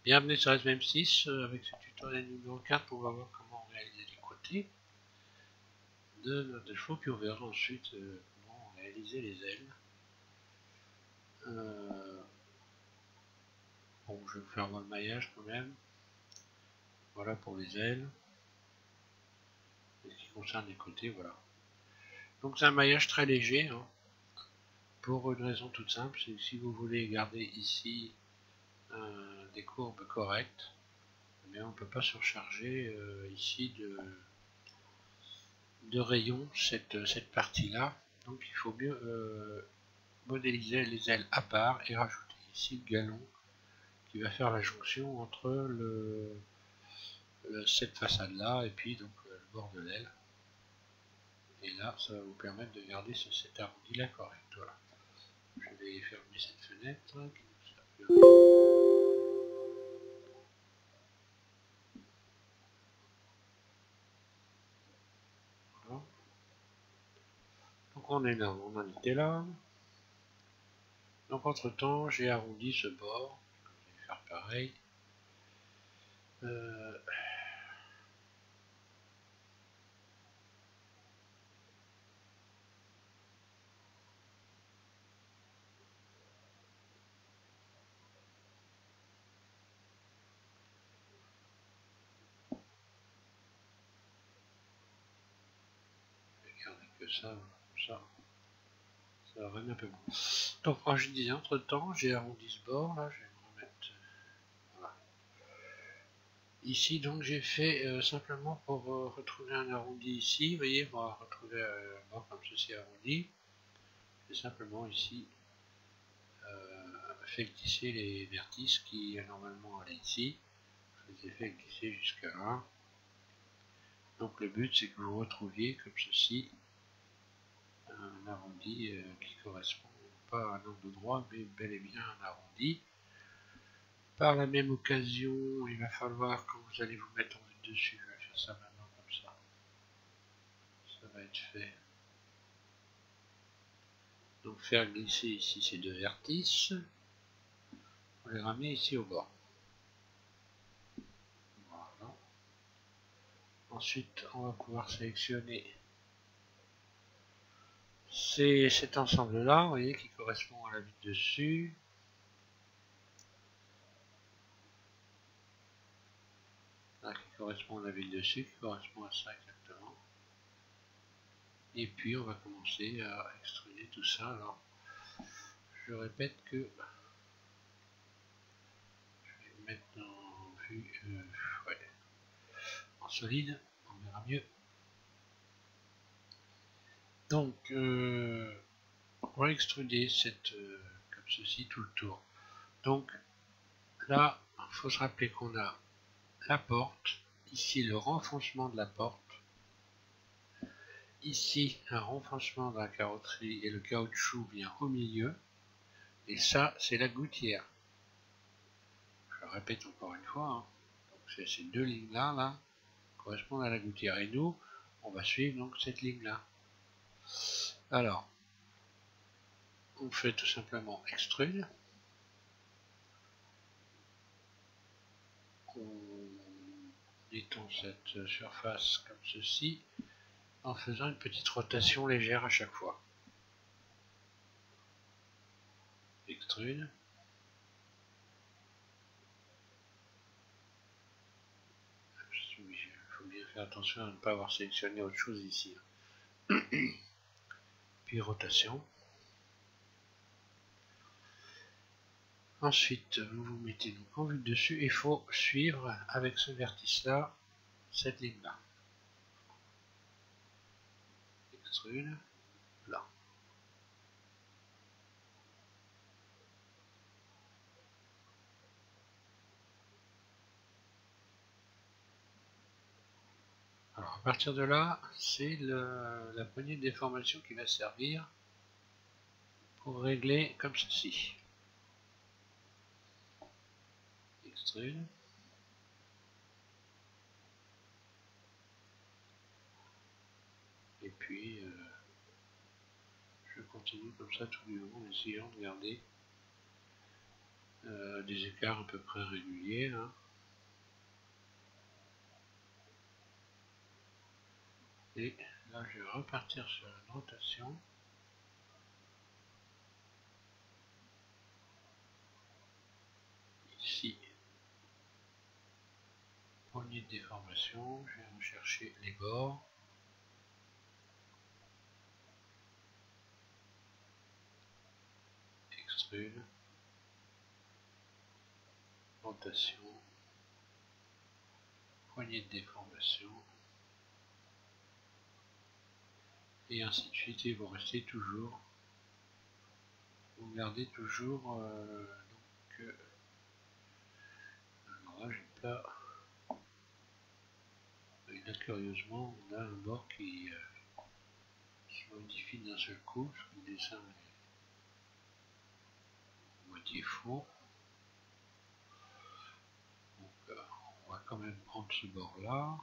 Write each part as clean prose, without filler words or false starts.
Bienvenue sur SVM6, avec ce tutoriel numéro 4, on va voir comment réaliser les côtés de notre chevaux, puis on verra ensuite comment réaliser les ailes. Bon, je vais vous faire voir le maillage quand même. Voilà pour les ailes. Et ce qui concerne les côtés, voilà. Donc c'est un maillage très léger, hein, pour une raison toute simple, c'est que si vous voulez garder ici des courbes correctes, mais on ne peut pas surcharger ici de rayons cette partie-là. Donc il faut mieux modéliser les ailes à part et rajouter ici le galon qui va faire la jonction entre cette façade-là et puis donc le bord de l'aile. Et là, ça va vous permettre de garder cet arrondi-là correct. Voilà. Je vais fermer cette fenêtre qui ne sert plus à rien. Voilà. Donc on est là, on en était là. Donc entre temps, j'ai arrondi ce bord. Je vais faire pareil. Je vais garder que ça, comme ça. Ça va vraiment un peu moins. Donc quand je disais entre temps, j'ai arrondi ce bord là, je vais me remettre. Voilà. Ici donc j'ai fait simplement pour retrouver un arrondi ici, vous voyez, on va retrouver un bord comme ceci arrondi. J'ai simplement ici fait glisser les vertices qui normalement allaient ici. Je les ai fait glisser jusqu'à là. Donc le but c'est que vous retrouviez comme ceci un arrondi qui correspond pas à un angle droit mais bel et bien un arrondi. Par la même occasion, il va falloir, quand vous allez vous mettre en vue dessus, je vais faire ça maintenant comme ça. Ça va être fait. Donc faire glisser ici ces deux vertices. On les ramener ici au bord. Voilà. Ensuite, on va pouvoir sélectionner cet ensemble-là, vous voyez, qui correspond à la vue dessus. Là, qui correspond à la vue dessus, qui correspond à ça exactement. Et puis, on va commencer à extruder tout ça. Alors, je répète que je vais me mettre en vue, ouais, en solide, on verra mieux. Donc, on va extruder comme ceci tout le tour. Donc, là, il faut se rappeler qu'on a la porte, ici le renfoncement de la porte, ici un renfoncement de la carrosserie et le caoutchouc vient au milieu, et ça, c'est la gouttière. Je répète encore une fois, hein. Donc ces deux lignes-là, là, correspondent à la gouttière. Et nous, on va suivre donc cette ligne-là. Alors, on fait tout simplement extrude. On étend cette surface comme ceci, en faisant une petite rotation légère à chaque fois. Extrude. Il faut bien faire attention à ne pas avoir sélectionné autre chose ici. Puis rotation. Ensuite, vous vous mettez donc en vue dessus et il faut suivre avec ce vertice-là, cette ligne-là. Extrude. Là. Alors, à partir de là, c'est la poignée de déformation qui va servir pour régler comme ceci. Extrude. Et puis, je continue comme ça tout le long en essayant de garder des écarts à peu près réguliers là. Et là je vais repartir sur une rotation. Ici, poignée de déformation, je vais rechercher les bords. Extrude. Rotation. Poignée de déformation. Et ainsi de suite, et vous restez toujours. Vous gardez toujours donc alors là j'ai pas, et là curieusement on a un bord qui modifie d'un seul coup parce que le dessin est moitié faux. Donc on va quand même prendre ce bord là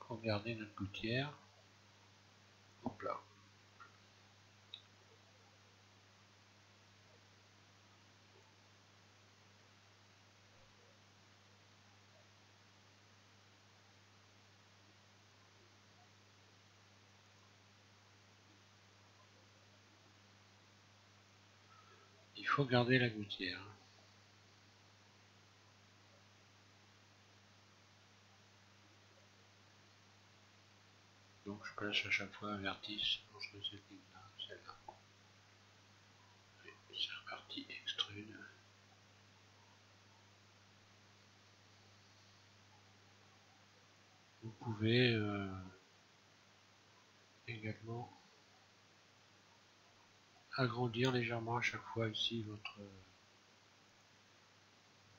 pour garder notre gouttière. Hop là. Il faut garder la gouttière. Donc je place à chaque fois un vertice entre cette ligne là, celle-là. C'est reparti, extrude. Vous pouvez également agrandir légèrement à chaque fois ici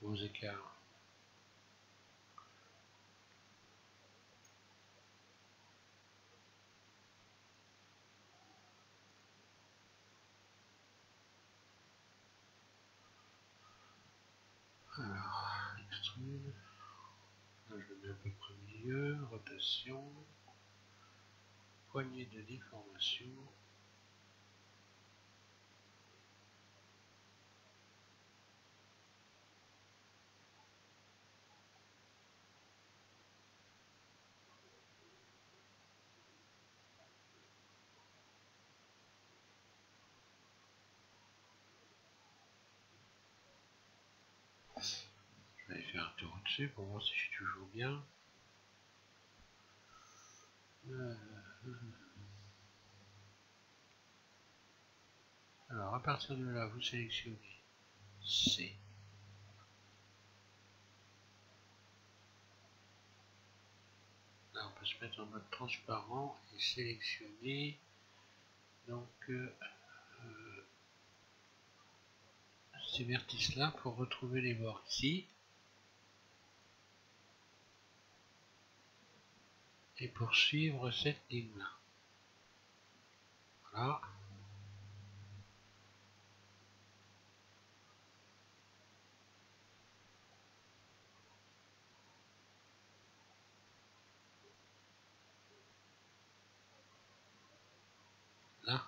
vos écarts. Alors, extrude. Là, je le mets à peu près au milieu. Rotation. Poignée de déformation. Je vais faire un tour au-dessus pour voir si je suis toujours bien. Alors, à partir de là, vous sélectionnez C. Là, on peut se mettre en mode transparent et sélectionner donc ces vertices-là pour retrouver les bords ici. Et poursuivre cette ligne-là. Voilà. Là.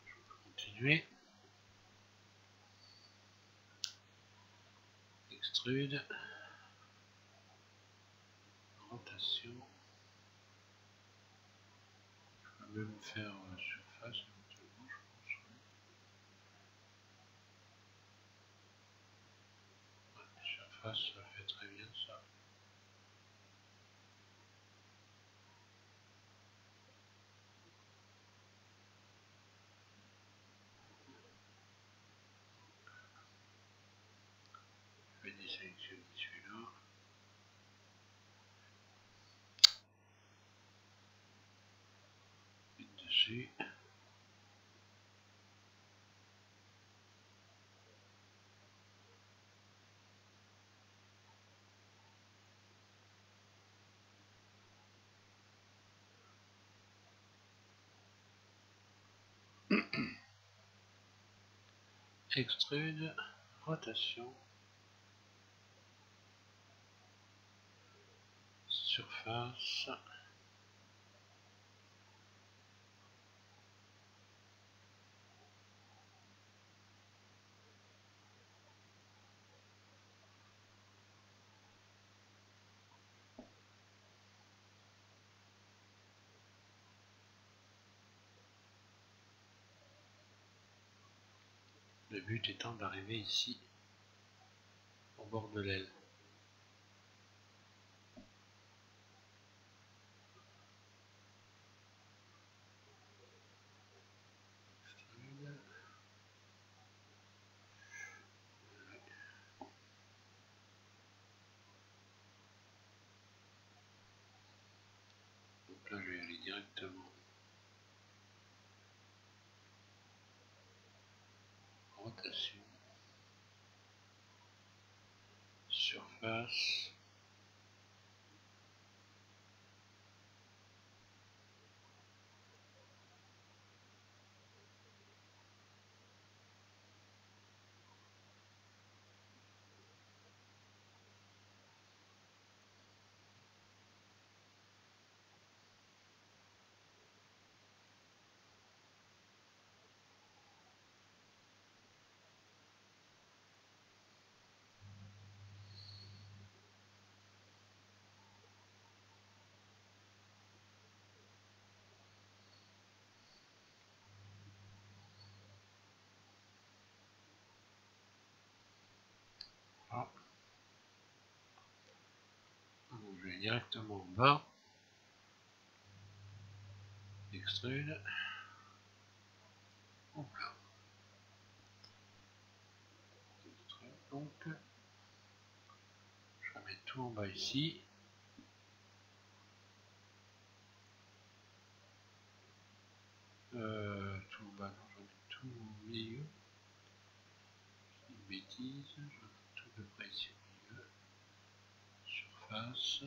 Je peux continuer. Extrude. Rotation. Je peux même faire surface éventuellement, je pense. Ouais, surface, ça fait très bien ça. Je vais désélectionner celui-là. Mettre dessus. Extrude. Rotation. Surface. Le but étant d'arriver ici, au bord de l'aile. Donc là, je vais aller directement rotation, surface, ah. Donc je vais directement en bas, extrude, hop là, extrude, donc je vais mettre tout en bas ici, tout en bas, non, j'en mets tout au milieu, c'est une bêtise, j'en mets tout de près ici au milieu, surface,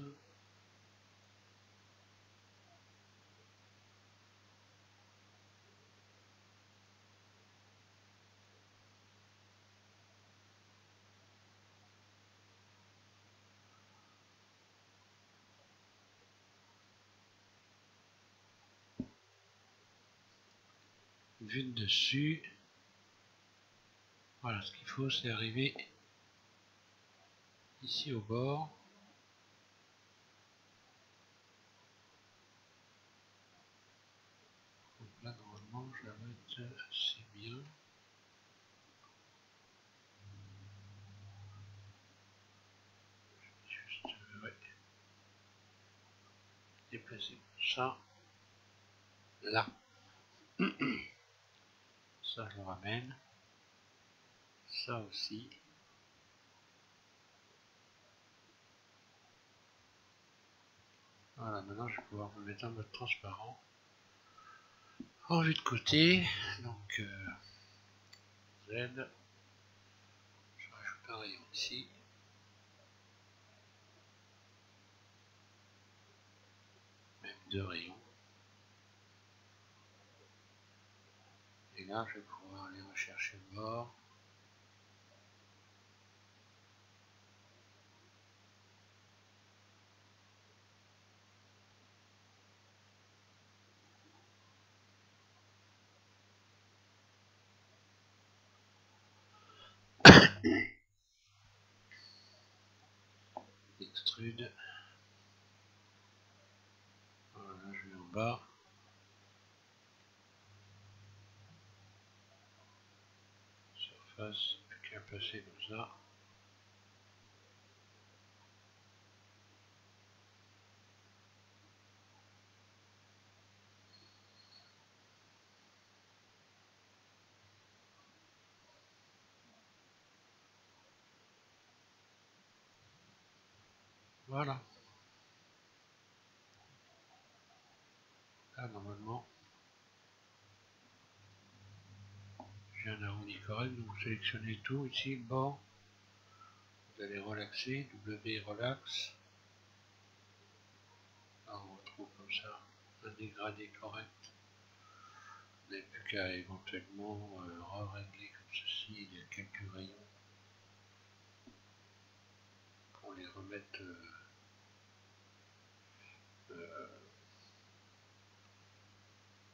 vue de dessus. Voilà, ce qu'il faut, c'est arriver ici au bord. Donc là, normalement, je la mets assez bien. Juste, ouais, déplacer ça. Là. Ça, je le ramène. Ça aussi. Voilà, maintenant je vais pouvoir me mettre en mode transparent. En vue de côté, donc Z, je rajoute un rayon ici. Même deux rayons. Et là, je vais pouvoir aller rechercher le bord. Extrude. Voilà, je vais en bas. Surface, plus qu'à placer comme ça. Voilà. Là, normalement, j'ai un arrondi correct. Donc, vous sélectionnez tout ici, le bord. Vous allez relaxer, W relax. Là, on retrouve comme ça un dégradé correct. Vous n'avez plus qu'à éventuellement régler comme ceci. Il y a quelques rayons pour les remettre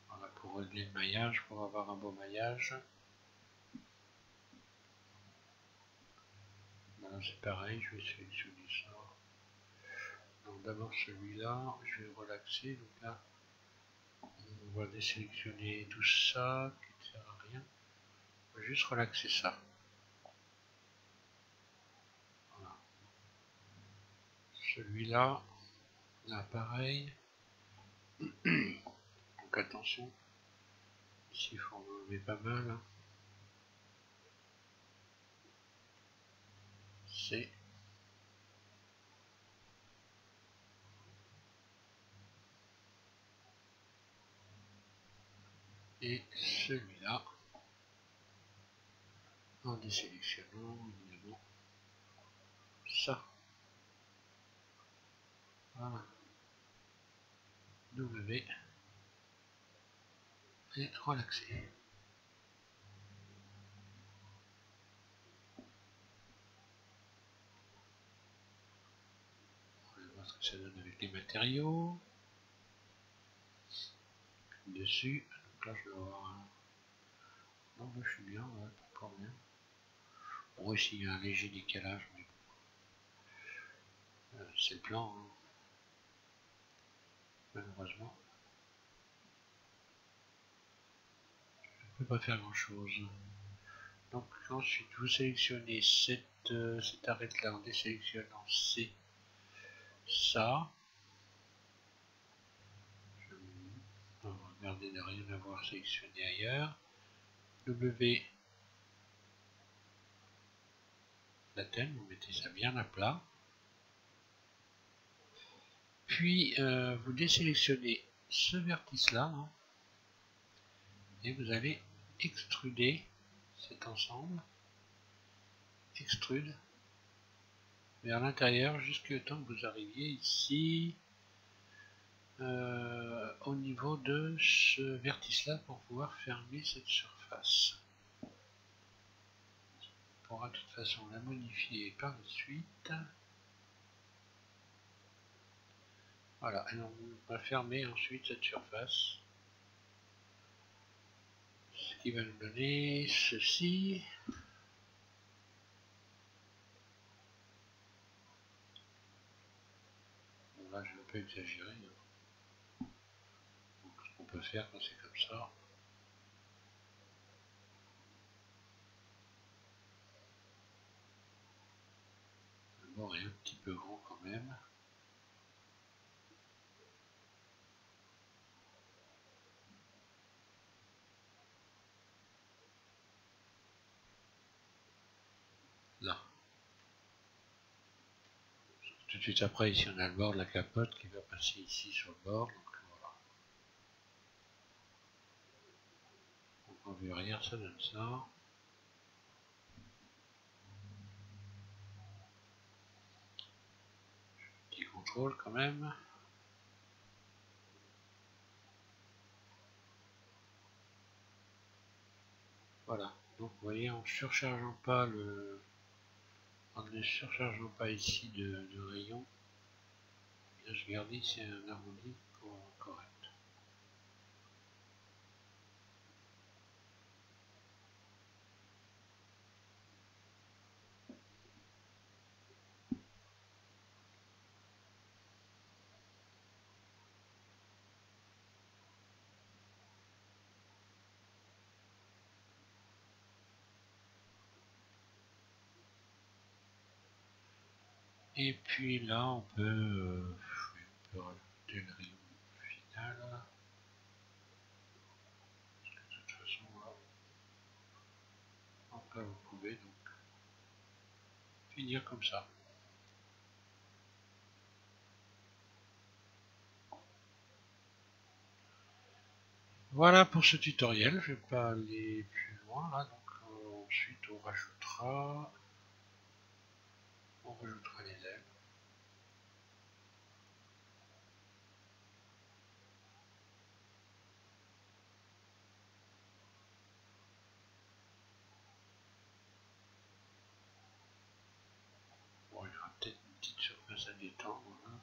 voilà, pour régler le maillage, pour avoir un beau maillage. Maintenant c'est pareil, je vais sélectionner ça. Donc d'abord celui-là, je vais relaxer. Donc là, on va désélectionner tout ça qui ne sert à rien. On peut juste relaxer ça. Voilà. Celui-là, là pareil. Donc attention, ici il faut enlever pas mal. C'est et celui-là en désélectionnant évidemment ça. Voilà. W et relaxer. On va voir ce que ça donne avec les matériaux. Dessus, donc là je vais avoir un... Non, là je suis bien, ouais, pas de problème. Bon, ici il y a un léger décalage, mais c'est le plan, hein. Malheureusement. Je ne peux pas faire grand chose. Donc ensuite vous sélectionnez cette arête là en désélectionnant C, ça. On va regarder de rien avoir sélectionné ailleurs. W, la thème, vous mettez ça bien à plat. Puis vous désélectionnez ce vertice là, hein, et vous allez extruder cet ensemble, extrude vers l'intérieur jusqu'à temps que vous arriviez ici au niveau de ce vertice là pour pouvoir fermer cette surface. On pourra de toute façon la modifier par la suite. Voilà, et on va fermer ensuite cette surface, ce qui va nous donner ceci. Bon, là je vais un peu exagérer. Donc, ce qu'on peut faire quand c'est comme ça, le bord est un petit peu grand quand même. Là. Tout de suite après, ici on a le bord de la capote qui va passer ici sur le bord. Donc voilà. Donc en vue arrière, ça donne ça. Petit contrôle quand même. Voilà. Donc vous voyez, en surchargeant pas en ne surchargeant pas ici de rayon, bien, je garde ici un arrondi correct. Et puis là, on peut rajouter le rayon final. Parce que de toute façon, là, après vous pouvez donc finir comme ça. Voilà pour ce tutoriel, je ne vais pas aller plus loin là, donc ensuite on rajoutera les ailes. Bon, il y aura peut-être une petite surface à détendre, hein,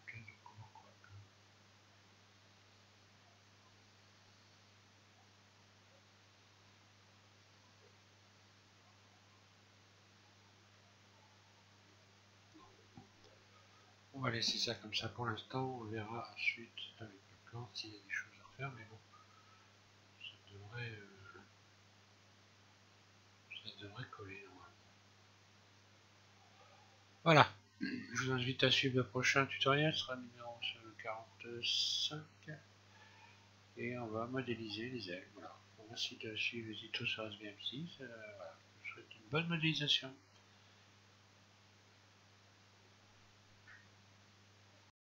on va laisser ça comme ça pour l'instant, on verra ensuite avec le plan s'il y a des choses à refaire, mais bon, ça devrait coller normalement. Voilà. Je vous invite à suivre le prochain tutoriel, ce sera le numéro 45. Et on va modéliser les ailes. Voilà. Merci de suivre les tutos sur SVM6. Voilà. Je vous souhaite une bonne modélisation.